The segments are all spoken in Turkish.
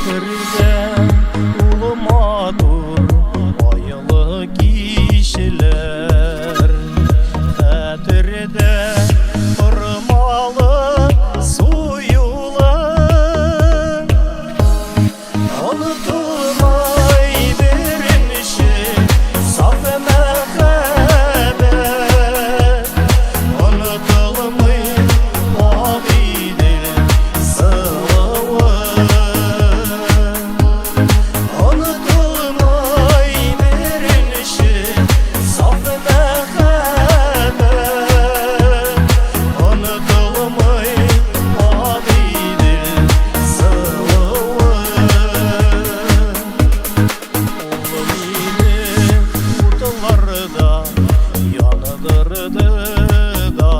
Xatirde ulumadur ayılı kişiler, Xatirde ırmalı suyular, unutulmay birinişi saf mehabbet, unutulmay abidir sıvı. Unutulmay birinişi saf mehabbet, unutulmay abidir sıvı. Ortalarda yanıdırdı da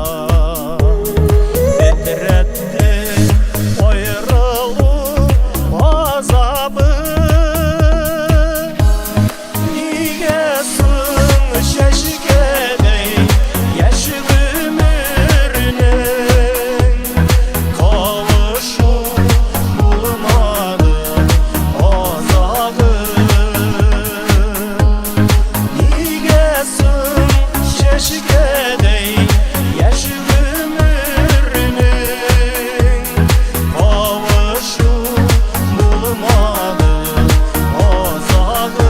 titretti ayrılık azabı. Nigesin şeşkedey yaşlı ömrünün, kavuşup bulmadı azabı. Nigesin şeşkedey yaşlı ömrünün, kavuşup bulmadı azabı.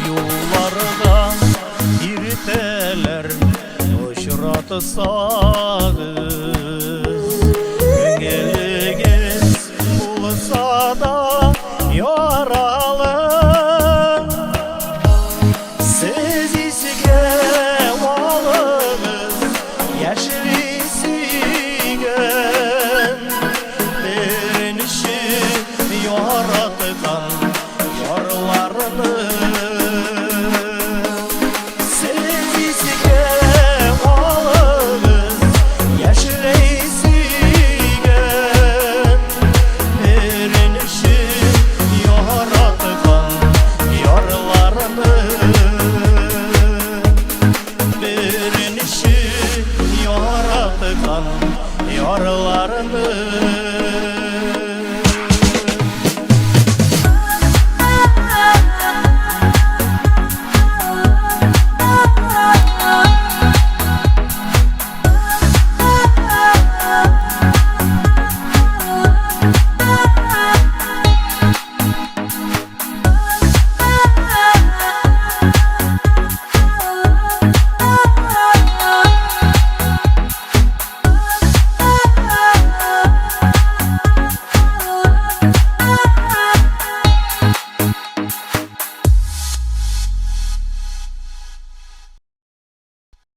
Yollarda irteler uçratsa